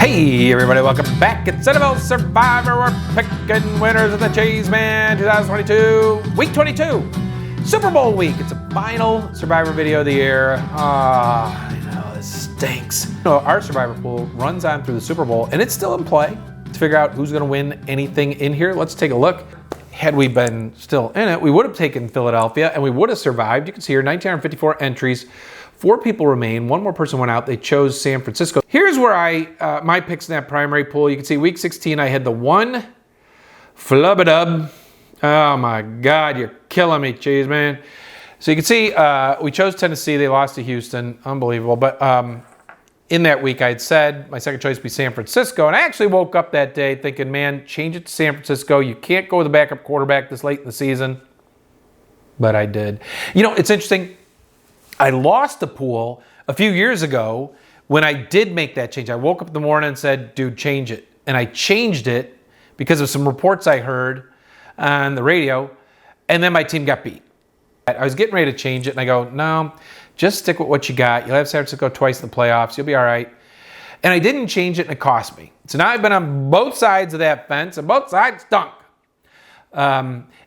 Hey everybody, welcome back. It's NFL Survivor. We're picking winners of the Cheezeman 2022, week 22, Super Bowl week. It's a final Survivor video of the year. I know, this stinks. Our Survivor pool runs on through the Super Bowl, and it's still in play to figure out who's gonna win anything in here. Let's take a look. Had we been still in it, we would have taken Philadelphia, and we would have survived. You can see here, 1,954 entries. 4 people remain. 1 more person went out. They chose San Francisco. Here's where my picks in that primary pool. You can see week 16, I had the 1 flub-a-dub. Oh my God, you're killing me, Cheezeman. So you can see we chose Tennessee. They lost to Houston. Unbelievable. But in that week, I had said my second choice would be San Francisco. And I actually woke up that day thinking, man, change it to San Francisco. You can't go with the backup quarterback this late in the season. But I did. You know, it's interesting. I lost the pool a few years ago when I did make that change. I woke up in the morning and said, dude, change it. And I changed it because of some reports I heard on the radio, and then my team got beat. I was getting ready to change it, and I go, no, just stick with what you got. You'll have San Francisco twice in the playoffs. You'll be all right. And I didn't change it, and it cost me. So now I've been on both sides of that fence, and both sides stunk.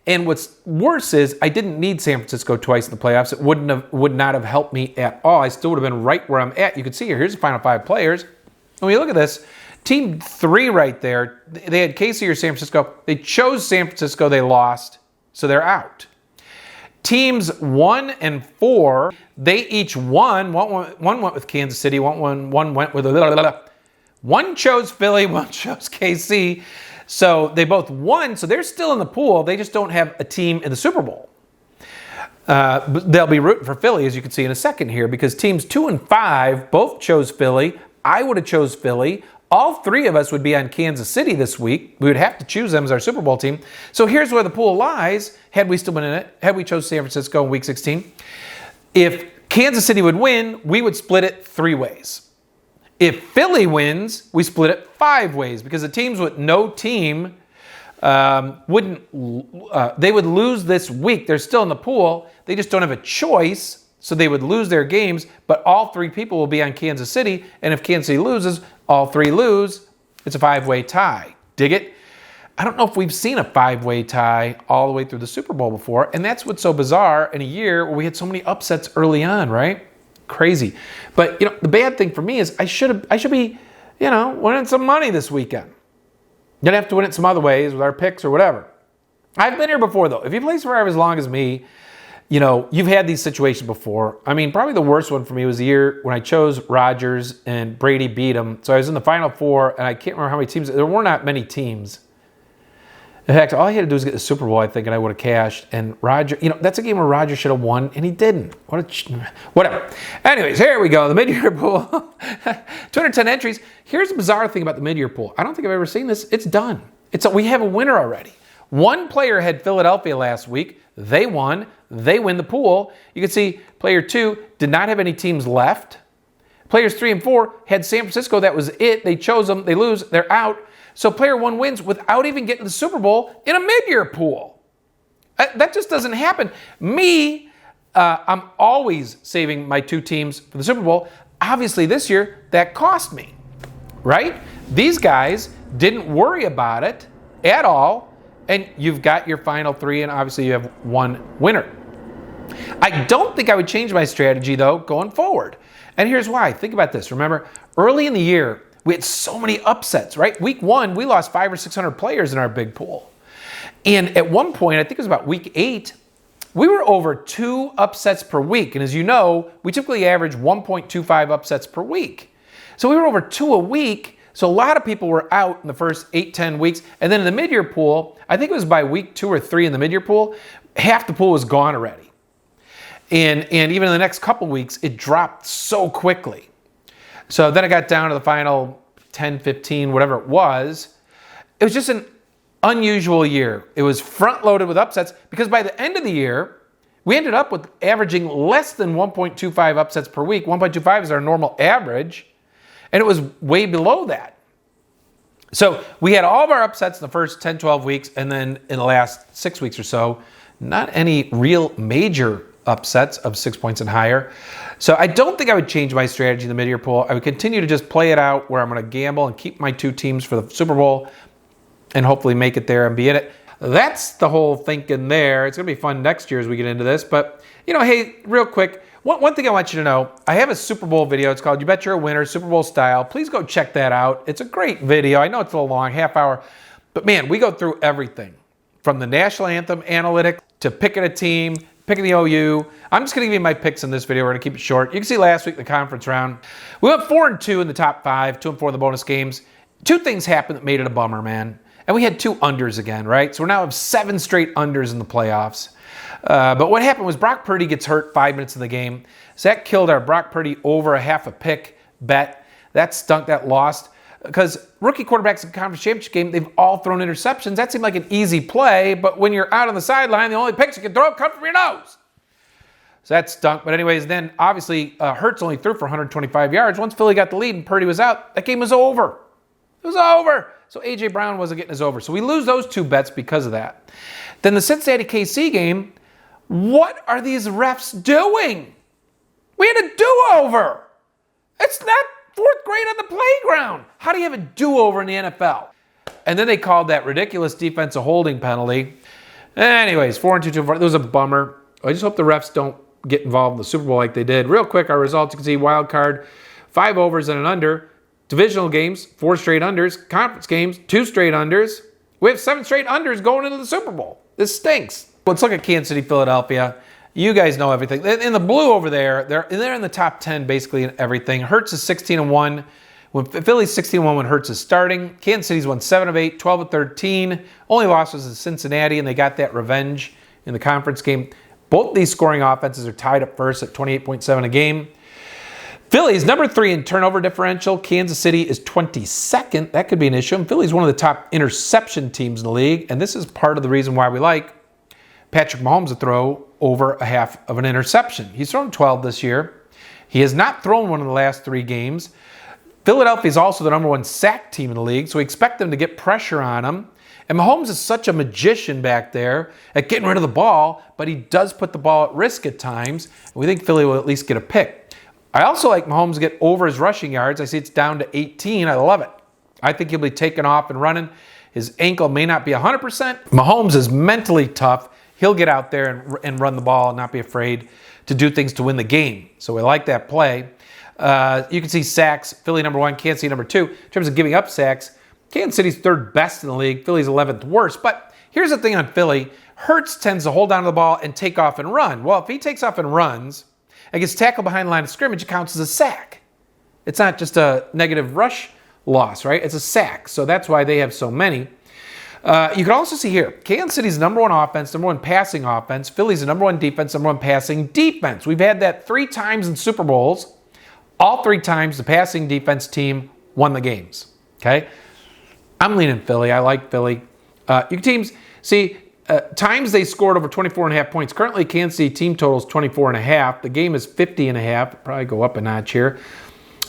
And what's worse is I didn't need San Francisco twice in the playoffs. It would not have helped me at all. I still would have been right where I'm at. You can see here, here's the final 5 players. And when you look at this, team 3 right there, they had KC or San Francisco. They chose San Francisco, they lost, so they're out. Teams 1 and 4, they each won. One went with Kansas City, one went with one chose Philly, one chose KC. So they both won, so they're still in the pool. They just don't have a team in the Super Bowl. But they'll be rooting for Philly, as you can see in a second here, because teams 2 and 5 both chose Philly. I would have chose Philly. All 3 of us would be on Kansas City this week. We would have to choose them as our Super Bowl team. So here's where the pool lies, had we still been in it, had we chose San Francisco in week 16. If Kansas City would win, we would split it 3 ways. If Philly wins, we split it 5 ways, because the teams with no team they would lose this week. They're still in the pool. They just don't have a choice, so they would lose their games, but all 3 people will be on Kansas City, and if Kansas City loses, all 3 lose. It's a 5-way tie. Dig it? I don't know if we've seen a 5-way tie all the way through the Super Bowl before, and that's what's so bizarre in a year where we had so many upsets early on, right? Crazy. But, the bad thing for me is I should be, winning some money this weekend. You'd have to win it some other ways with our picks or whatever. I've been here before, though. If you play Survivor as long as me, you've had these situations before. I mean, probably the worst one for me was the year when I chose Rodgers and Brady beat him. So I was in the Final 4, and I can't remember how many teams. There were not many teams. In fact, all he had to do was get the Super Bowl, I think, and I would have cashed. And Roger, that's a game where Roger should have won, and he didn't. Whatever. Anyways, here we go. The mid-year pool. 210 entries. Here's the bizarre thing about the mid-year pool. I don't think I've ever seen this. It's done. We have a winner already. 1 player had Philadelphia last week. They won. They win the pool. You can see player 2 did not have any teams left. Players 3 and 4 had San Francisco. That was it. They chose them. They lose. They're out. So player 1 wins without even getting the Super Bowl in a mid-year pool. That just doesn't happen. Me, I'm always saving my 2 teams for the Super Bowl. Obviously this year, that cost me, right? These guys didn't worry about it at all, and you've got your final 3, and obviously you have 1 winner. I don't think I would change my strategy, though, going forward. And here's why. Think about this. Remember, early in the year, we had so many upsets, right? Week 1, we lost 500 or 600 players in our big pool. And at one point, I think it was about week 8, we were over 2 upsets per week. And as you know, we typically average 1.25 upsets per week. So we were over 2 a week. So a lot of people were out in the first 8, 10 weeks. And then in the mid-year pool, I think it was by week 2 or 3 in the mid-year pool, half the pool was gone already. And even in the next couple weeks, it dropped so quickly. So then I got down to the final 10, 15, whatever it was. It was just an unusual year. It was front-loaded with upsets because by the end of the year, we ended up with averaging less than 1.25 upsets per week. 1.25 is our normal average, and it was way below that. So we had all of our upsets in the first 10, 12 weeks, and then in the last 6 weeks or so, not any real major upsets of 6 points and higher. So I don't think I would change my strategy in the mid-year poll. I would continue to just play it out where I'm going to gamble and keep my 2 teams for the Super Bowl and hopefully make it there and be in it. That's the whole thinking there. It's going to be fun next year as we get into this. But, hey, real quick, one thing I want you to know, I have a Super Bowl video. It's called You Bet You're a Winner, Super Bowl style. Please go check that out. It's a great video. I know it's a little long, half hour. But, man, we go through everything from the national anthem analytics to picking a team, picking the OU. I'm just going to give you my picks in this video. We're going to keep it short. You can see last week in the conference round, we went 4-2 in the top 5, 2-4 in the bonus games. 2 things happened that made it a bummer, man. And we had 2 unders again, right? So we now have 7 straight unders in the playoffs. But what happened was Brock Purdy gets hurt 5 minutes of the game. So that killed our Brock Purdy over a half a pick bet. That stunk, that lost. Because rookie quarterbacks in the conference championship game, they've all thrown interceptions. That seemed like an easy play, but when you're out on the sideline, the only picks you can throw come from your nose. So that stunk. But anyways, then obviously Hurts only threw for 125 yards. Once Philly got the lead and Purdy was out, that game was over. It was over. So A.J. Brown wasn't getting us over. So we lose those 2 bets because of that. Then the Cincinnati KC game, what are these refs doing? We had a do-over. It's not 4th grade on the playground. How do you have a do-over in the NFL? And then they called that ridiculous defensive holding penalty. Anyways, 4-2, it was a bummer. I just hope the refs don't get involved in the Super Bowl like they did. Real quick, our results, you can see wild card, 5 overs and an under. Divisional games, 4 straight unders. Conference games, 2 straight unders. We have 7 straight unders going into the Super Bowl. This stinks. Let's look at Kansas City, Philadelphia. You guys know everything. In the blue over there, they're in the top 10 basically in everything. Hurts is 16-1. When Philly's 16-1 when Hurts is starting. Kansas City's won 7 of 8, 12 of 13. Only loss was in Cincinnati, and they got that revenge in the conference game. Both these scoring offenses are tied up first at 28.7 a game. Philly is number 3 in turnover differential. Kansas City is 22nd. That could be an issue. And Philly's one of the top interception teams in the league. And this is part of the reason why we like Patrick Mahomes to throw over a half of an interception. He's thrown 12 this year. He has not thrown one in the last 3 games. Philadelphia is also the number 1 sack team in the league, so we expect them to get pressure on him. And Mahomes is such a magician back there at getting rid of the ball, but he does put the ball at risk at times. We think Philly will at least get a pick. I also like Mahomes to get over his rushing yards. I see it's down to 18. I love it. I think he'll be taking off and running. His ankle may not be 100%. Mahomes is mentally tough. He'll get out there and run the ball and not be afraid to do things to win the game. So we like that play. You can see sacks. Philly number 1, Kansas City number 2. In terms of giving up sacks, Kansas City's 3rd best in the league. Philly's 11th worst. But here's the thing on Philly. Hurts tends to hold on to the ball and take off and run. Well, if he takes off and runs and gets tackled behind the line of scrimmage, it counts as a sack. It's not just a negative rush loss, right? It's a sack. So that's why they have so many. You can also see here, Kansas City's number 1 offense, number 1 passing offense. Philly's the number 1 defense, number 1 passing defense. We've had that 3 times in Super Bowls. All 3 times the passing defense team won the games. Okay? I'm leaning Philly. I like Philly. Your teams, see, times they scored over 24.5 points. Currently, Kansas City team total is 24.5. The game is 50.5. Probably go up a notch here.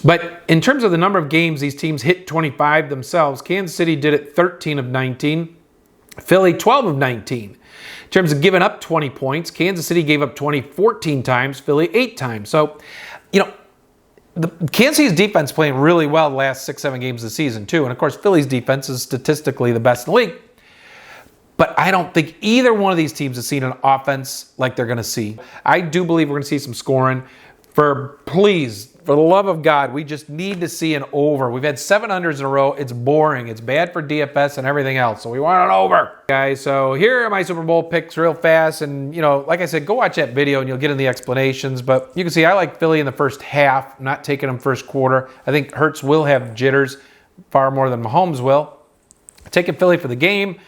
But in terms of the number of games these teams hit 25 themselves, Kansas City did it 13 of 19. Philly, 12 of 19. In terms of giving up 20 points, Kansas City gave up 20 14 times, Philly 8 times. So, the Kansas City's defense playing really well the last 6-7 games of the season, too. And, of course, Philly's defense is statistically the best in the league. But I don't think either one of these teams has seen an offense like they're going to see. I do believe we're going to see some scoring. For the love of God, we just need to see an over. We've had 7 unders in a row. It's boring. It's bad for DFS and everything else. So we want an over. Guys, so here are my Super Bowl picks real fast. And, like I said, go watch that video and you'll get in the explanations. But you can see I like Philly in the first half, not taking them first quarter. I think Hurts will have jitters far more than Mahomes will. Taking Philly for the game.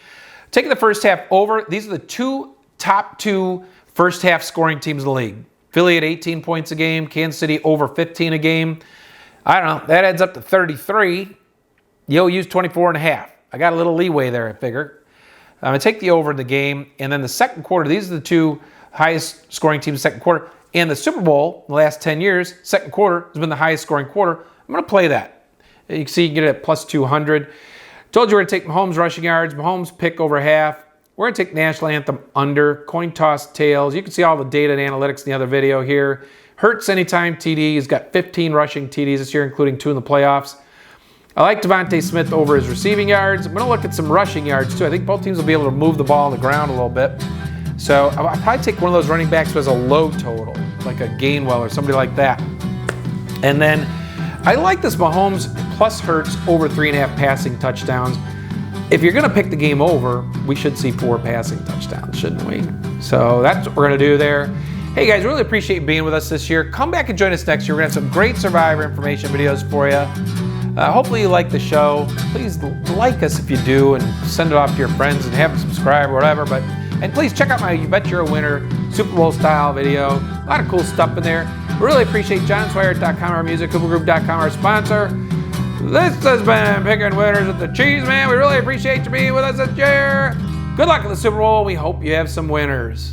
Taking the first half over. These are the top two first half scoring teams in the league. Philly at 18 points a game. Kansas City over 15 a game. I don't know. That adds up to 33. OU's 24.5. I got a little leeway there, I figure. I'm going to take the over in the game. And then the second quarter, these are the 2 highest scoring teams in the second quarter. And the Super Bowl, the last 10 years, second quarter has been the highest scoring quarter. I'm going to play that. You can see you can get it at plus 200. Told you we're going to take Mahomes rushing yards. Mahomes pick over half. We're going to take National Anthem under, coin toss tails. You can see all the data and analytics in the other video here. Hurts anytime TD. He's got 15 rushing TDs this year, including 2 in the playoffs. I like Devontae Smith over his receiving yards. I'm going to look at some rushing yards too. I think both teams will be able to move the ball on the ground a little bit. So I'll probably take one of those running backs who has a low total, like a Gainwell or somebody like that. And then I like this Mahomes plus Hurts over 3.5 passing touchdowns. If you're going to pick the game over, we should see 4 passing touchdowns, shouldn't we? So that's what we're going to do there. Hey guys, really appreciate you being with us this year. Come back and join us next year. We're going to have some great Survivor information videos for you. Hopefully you like the show. Please like us if you do and send it off to your friends and have them subscribe or whatever. And please check out my You Bet You're a Winner Super Bowl style video. A lot of cool stuff in there. We really appreciate JohnSwire.com, our music, CooperGroup.com, our sponsor. This has been Picking Winners with the Cheezeman. We really appreciate you being with us this year. Good luck at the Super Bowl. We hope you have some winners.